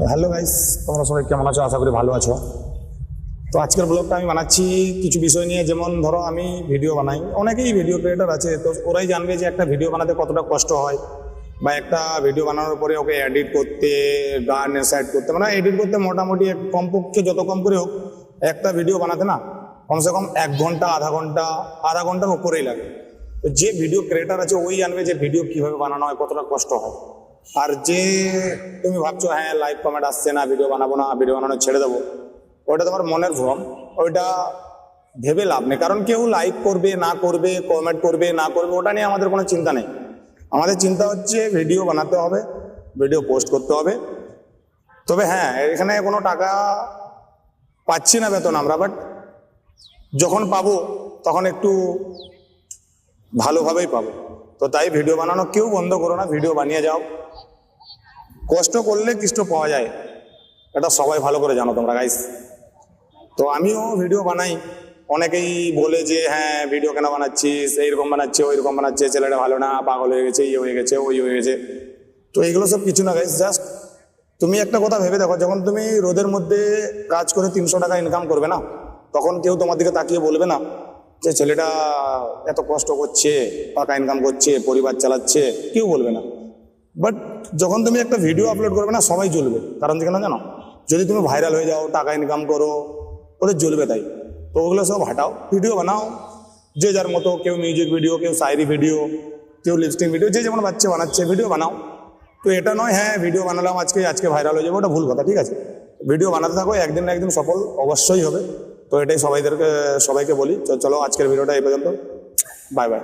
Hello guys, তোমরা সবাই কেমন আছো? আশা করি ভালো আছো। তো আজকের ব্লগটা আমি বানাচ্ছি কিছু বিষয় নিয়ে। যেমন ধরো, আমি ভিডিও বানাই, অনেকেই ভিডিও ক্রিয়েটার আছে, তো ওরাই জানবে যে একটা ভিডিও বানাতে কতটা কষ্ট হয়, বা একটা ভিডিও বানানোর পরে ওকে এডিট করতে, গান সেট করতে, মানে এডিট করতে মোটামুটি কমপক্ষে যত কম করে হোক একটা ভিডিও বানাতে না কমসে কম 1 ঘন্টা, আধা ঘন্টার উপরেই লাগে। তো যে ভিডিও ক্রিয়েটার আছে ওই জানবে যে ভিডিও কিভাবে বানানো হয়, কতটা কষ্ট হয়। আর যে তুমি ভাবছো হ্যাঁ লাইক কমেন্ট আসছে না, ভিডিও বানাবো না, ভিডিও বানানো ছেড়ে দেবো, ওইটা তোমার মনের ভ্রম। ওইটা ভেবে লাভ নেই, কারণ কেউ লাইক করবে না করবে, কমেন্ট করবে না করবে, ওটা নিয়ে আমাদের কোনো চিন্তা নেই। আমাদের চিন্তা হচ্ছে ভিডিও বানাতে হবে, ভিডিও পোস্ট করতে হবে। তবে হ্যাঁ, এখানে কোনো টাকা পাচ্ছি না বেতন আমরা, বাট যখন পাবো তখন একটু ভালোভাবেই পাবো। তো তাই ভিডিও বানানো কেউ বন্ধ করো না, ভিডিও বানিয়ে যাও। কষ্ট করলে কিছু পাওয়া যায়, এটা সবাই ভালো করে জানো তোমরা গাইস। তো আমিও ভিডিও বানাই। অনেকেই বলে যে হ্যাঁ ভিডিও কেন বানাচ্ছিস, এইরকম বানাচ্ছে ওইরকম বানাচ্ছে, ছেলেটা ভালো না, পাগল হয়ে গেছে, ইয়ে হয়ে গেছে, ওই হয়ে গেছে। তো এইগুলো সব কিছু না গাইস, জাস্ট তুমি একটা কথা ভেবে দেখো, যখন তুমি রোদের মধ্যে কাজ করে 300 টাকা ইনকাম করবে না, তখন কেউ তোমার দিকে তাকিয়ে বলবে না যে ছেলেটা এত কষ্ট করছে, টাকা ইনকাম করছে, পরিবার চালাচ্ছে, কেউ বলবে না। বাট যখন তুমি একটা ভিডিও আপলোড করবে না, সবাই জ্বলবে। কারণ কেন জানো? যদি তুমি ভাইরাল হয়ে যাও, টাকা ইনকাম করো, ওদের জ্বলবে। তাই তো ওগুলো সব হাঁটাও, ভিডিও বানাও যে যার মতো। কেউ মিউজিক ভিডিও, কেউ শায়রি ভিডিও, কেউ লিপস্টিক ভিডিও, যে যেমন বানাচ্ছে ভিডিও বানাও। তো এটা নয় হ্যাঁ ভিডিও বানালাম আজকে ভাইরাল হয়ে যাবে, ওটা ভুল কথা। ঠিক আছে, ভিডিও বানাতে থাকো, একদিন না একদিন সফল অবশ্যই হবে। তো এটাই সবাইকে বলি। চলো আজকের ভিডিওটা এই পর্যন্ত। Bye bye.